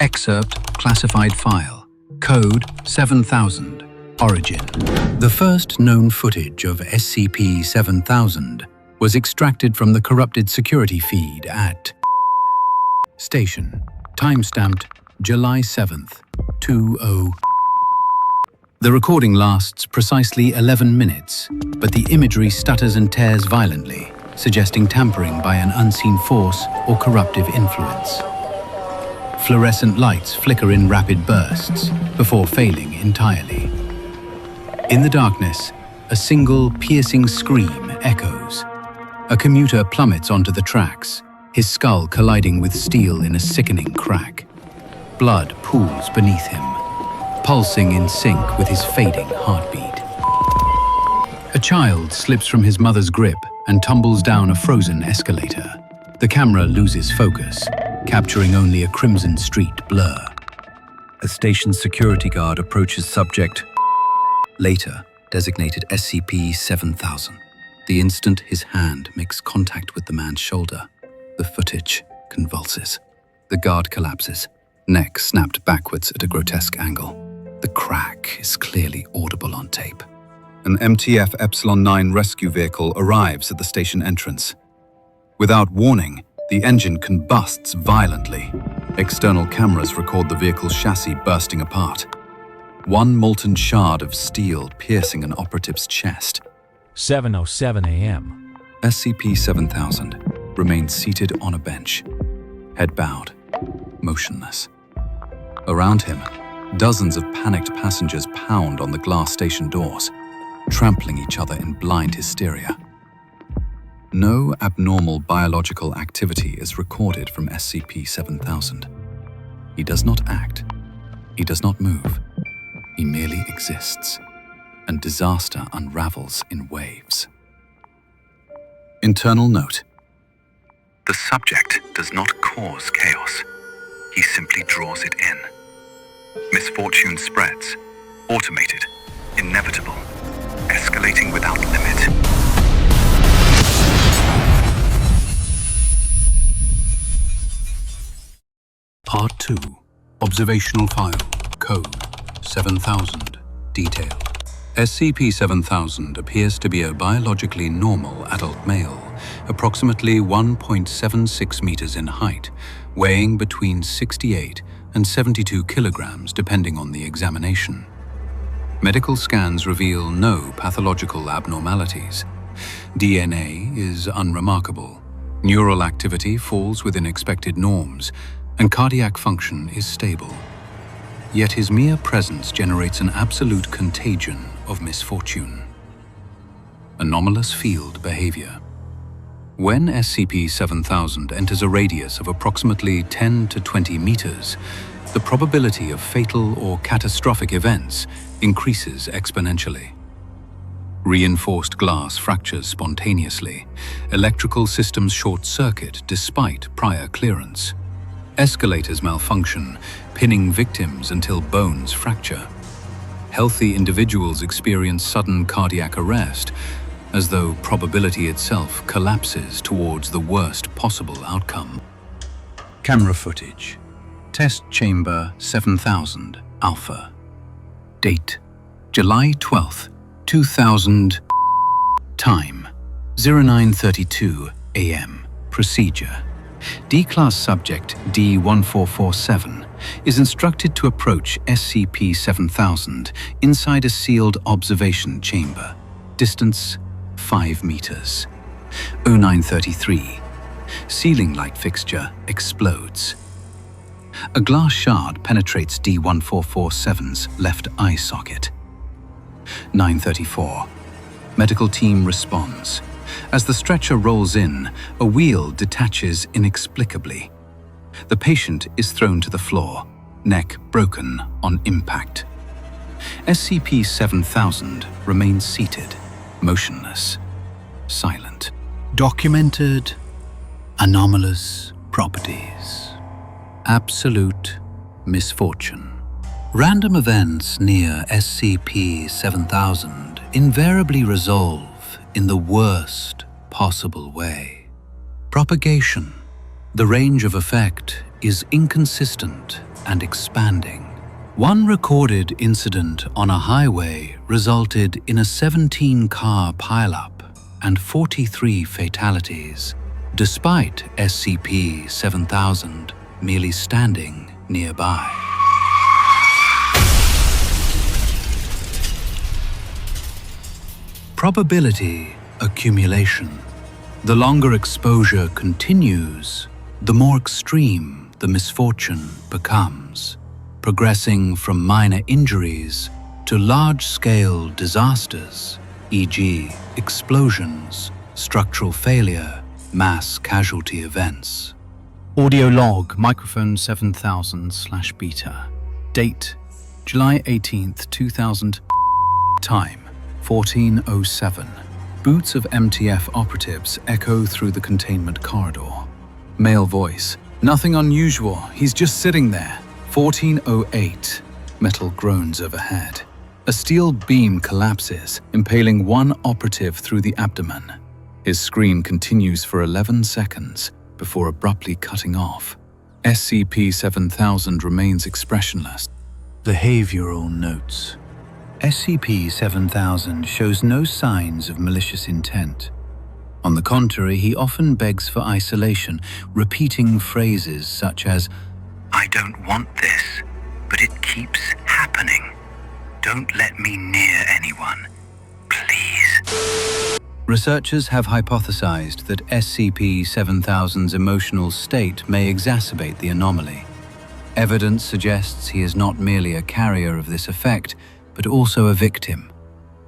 Excerpt classified file. Code 7000. Origin. The first known footage of SCP-7000 was extracted from the corrupted security feed at Station. Timestamped July 7th, 20. The recording lasts precisely 11 minutes, but the imagery stutters and tears violently, suggesting tampering by an unseen force or corruptive influence. Fluorescent lights flicker in rapid bursts before failing entirely. In the darkness, a single piercing scream echoes. A commuter plummets onto the tracks, his skull colliding with steel in a sickening crack. Blood pools beneath him, pulsing in sync with his fading heartbeat. A child slips from his mother's grip and tumbles down a frozen escalator. The camera loses focus, capturing only a crimson street blur. A station security guard approaches subject, later designated SCP-7000. The instant his hand makes contact with the man's shoulder, the footage convulses. The guard collapses, neck snapped backwards at a grotesque angle. The crack is clearly audible on tape. An MTF Epsilon 9 rescue vehicle arrives at the station entrance. Without warning, the engine combusts violently. External cameras record the vehicle's chassis bursting apart. One molten shard of steel piercing an operative's chest. 7:07 a.m. SCP-7000 remains seated on a bench, head bowed, motionless. Around him, dozens of panicked passengers pound on the glass station doors, trampling each other in blind hysteria. No abnormal biological activity is recorded from SCP-7000. He does not act. He does not move. He merely exists, and disaster unravels in waves. Internal note. The subject does not cause chaos. He simply draws it in. Misfortune spreads, automated, inevitable, escalating without limit. Part 2. Observational file. Code 7000. Detail. SCP-7000 appears to be a biologically normal adult male, approximately 1.76 meters in height, weighing between 68 and 72 kilograms depending on the examination. Medical scans reveal no pathological abnormalities. DNA is unremarkable. Neural activity falls within expected norms, and cardiac function is stable. Yet his mere presence generates an absolute contagion of misfortune. Anomalous field behavior. When SCP-7000 enters a radius of approximately 10 to 20 meters, the probability of fatal or catastrophic events increases exponentially. Reinforced glass fractures spontaneously. Electrical systems short-circuit despite prior clearance. Escalators malfunction, pinning victims until bones fracture. Healthy individuals experience sudden cardiac arrest, as though probability itself collapses towards the worst possible outcome. Camera footage. Test Chamber 7000 Alpha. Date: July 12th, 2000. Time: 09:32 a.m. Procedure: D-Class Subject D-1447 is instructed to approach SCP-7000 inside a sealed observation chamber. Distance: 5 meters. 09:33. Ceiling light fixture explodes. A glass shard penetrates D-1447's left eye socket. 9:34. Medical team responds. As the stretcher rolls in, a wheel detaches inexplicably. The patient is thrown to the floor, neck broken on impact. SCP-7000 remains seated, motionless, silent. Documented anomalous properties. Absolute misfortune. Random events near SCP-7000 invariably resolve in the worst possible way. Propagation. The range of effect is inconsistent and expanding. One recorded incident on a highway resulted in a 17-car pileup and 43 fatalities, despite SCP-7000 merely standing nearby. Probability accumulation. The longer exposure continues, the more extreme the misfortune becomes, progressing from minor injuries to large-scale disasters, e.g. explosions, structural failure, mass casualty events. Audio log, microphone 7000/beta. Date, July 18th, 2000. Time, 14:07. Boots of MTF operatives echo through the containment corridor. Male voice. Nothing unusual, he's just sitting there. 14:08. Metal groans overhead. A steel beam collapses, impaling one operative through the abdomen. His screen continues for 11 seconds before abruptly cutting off. SCP-7000 remains expressionless. Behavioral notes. SCP-7000 shows no signs of malicious intent. On the contrary, he often begs for isolation, repeating phrases such as, "I don't want this, but it keeps happening. Don't let me near anyone, please." Researchers have hypothesized that SCP-7000's emotional state may exacerbate the anomaly. Evidence suggests he is not merely a carrier of this effect, but also a victim,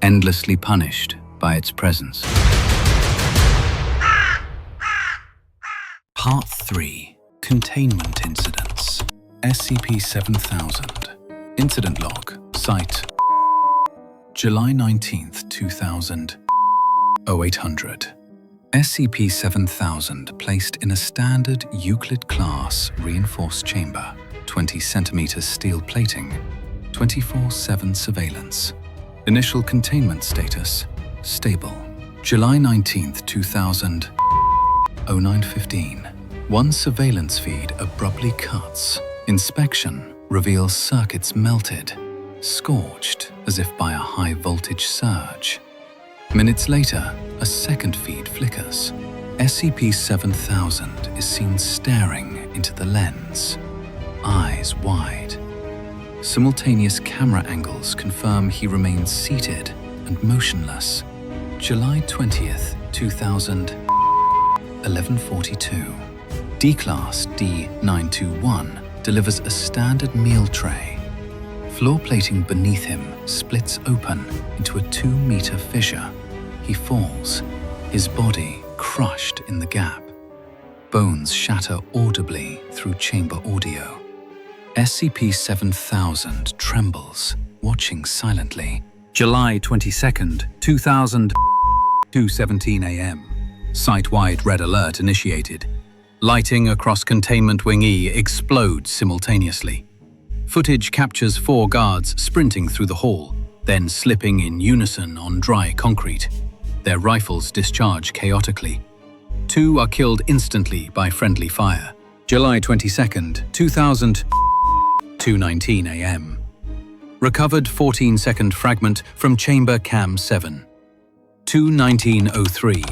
endlessly punished by its presence. Part 3. Containment Incidents. SCP-7000. Incident Log. Site. July 19th, 2000. 0800. SCP-7000 placed in a standard Euclid Class reinforced chamber, 20 cm steel plating, 24/7 surveillance. Initial containment status, stable. July 19th, 2000, 0915. One surveillance feed abruptly cuts. Inspection reveals circuits melted, scorched as if by a high-voltage surge. Minutes later, a second feed flickers. SCP-7000 is seen staring into the lens, eyes wide. Simultaneous camera angles confirm he remains seated and motionless. July 20th, 2000, 11:42. D-Class D921 delivers a standard meal tray. Floor plating beneath him splits open into a 2-meter fissure. He falls, his body crushed in the gap. Bones shatter audibly through chamber audio. SCP-7000 trembles, watching silently. July 22nd, 2000, 2:17 a.m. Site-wide red alert initiated. Lighting across Containment Wing E explodes simultaneously. Footage captures 4 guards sprinting through the hall, then slipping in unison on dry concrete. Their rifles discharge chaotically. 2 are killed instantly by friendly fire. July 22nd, 2000, 2:19 a.m. Recovered 14-second fragment from Chamber Cam 7. 2:19:03.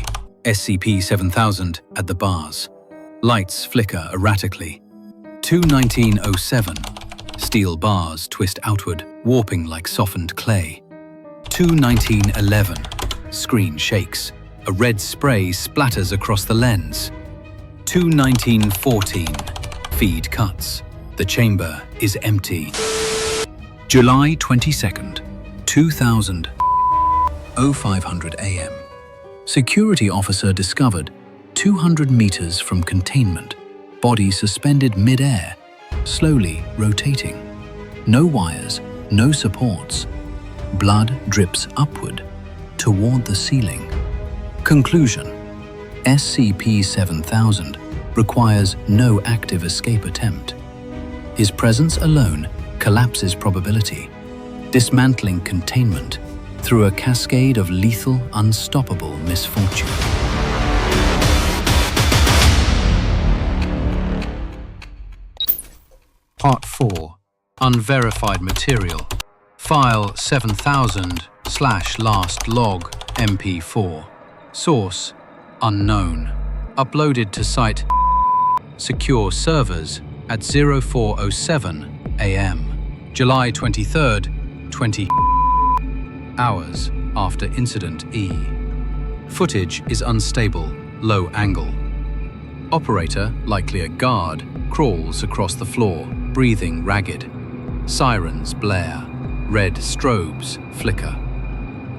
SCP-7000 at the bars. Lights flicker erratically. 2:19:07. Steel bars twist outward, warping like softened clay. 2:19:11. Screen shakes. A red spray splatters across the lens. 2:19:14. Feed cuts. The chamber is empty. July 22nd, 2000, 0500 a.m. Security officer discovered 200 meters from containment, body suspended mid-air, slowly rotating. No wires, no supports. Blood drips upward, toward the ceiling. Conclusion: SCP-7000 requires no active escape attempt. His presence alone collapses probability, dismantling containment through a cascade of lethal, unstoppable misfortune. Part 4. Unverified material. File 7000/last log MP4. Source: unknown. Uploaded to site secure servers at 0407 AM, July 23rd, 20 hours after Incident E. Footage is unstable, low angle. Operator, likely a guard, crawls across the floor, breathing ragged. Sirens blare. Red strobes flicker.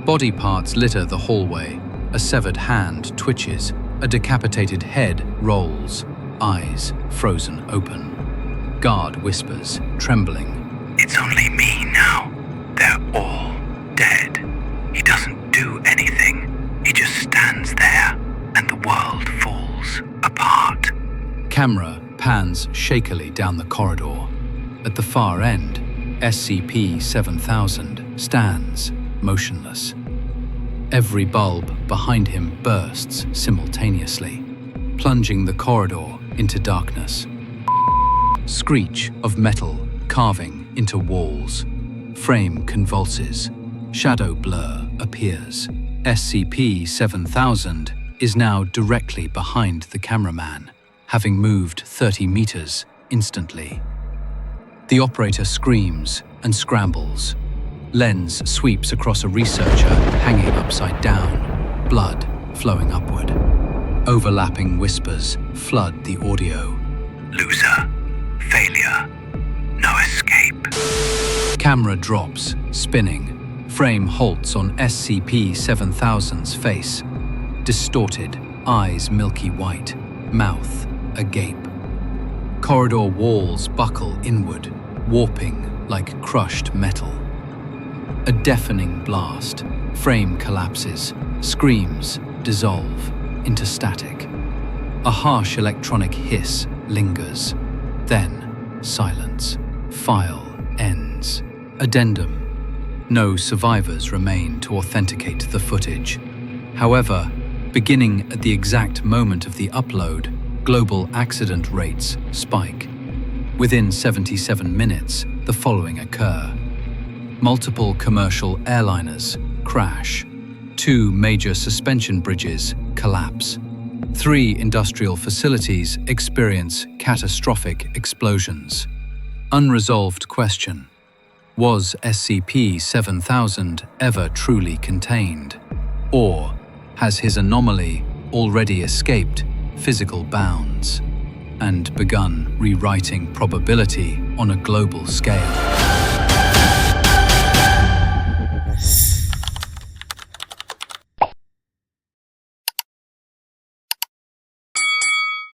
Body parts litter the hallway. A severed hand twitches. A decapitated head rolls. Eyes frozen open. Guard whispers, trembling. "It's only me now. They're all dead. He doesn't do anything. He just stands there, and the world falls apart." Camera pans shakily down the corridor. At the far end, SCP-7000 stands, motionless. Every bulb behind him bursts simultaneously, plunging the corridor into darkness. Screech of metal carving into walls. Frame convulses. Shadow blur appears. SCP-7000 is now directly behind the cameraman, having moved 30 meters instantly. The operator screams and scrambles. Lens sweeps across a researcher hanging upside down, blood flowing upward. Overlapping whispers flood the audio. "Loser. Failure. No escape." Camera drops, spinning. Frame halts on SCP-7000's face. Distorted, eyes milky white, mouth agape. Corridor walls buckle inward, warping like crushed metal. A deafening blast. Frame collapses. Screams dissolve into static. A harsh electronic hiss lingers. Then, silence. File ends. Addendum. No survivors remain to authenticate the footage. However, beginning at the exact moment of the upload, global accident rates spike. Within 77 minutes, the following occur. Multiple commercial airliners crash. 2 major suspension bridges collapse. 3 industrial facilities experience catastrophic explosions. Unresolved question: was SCP-7000 ever truly contained? Or has his anomaly already escaped physical bounds and begun rewriting probability on a global scale?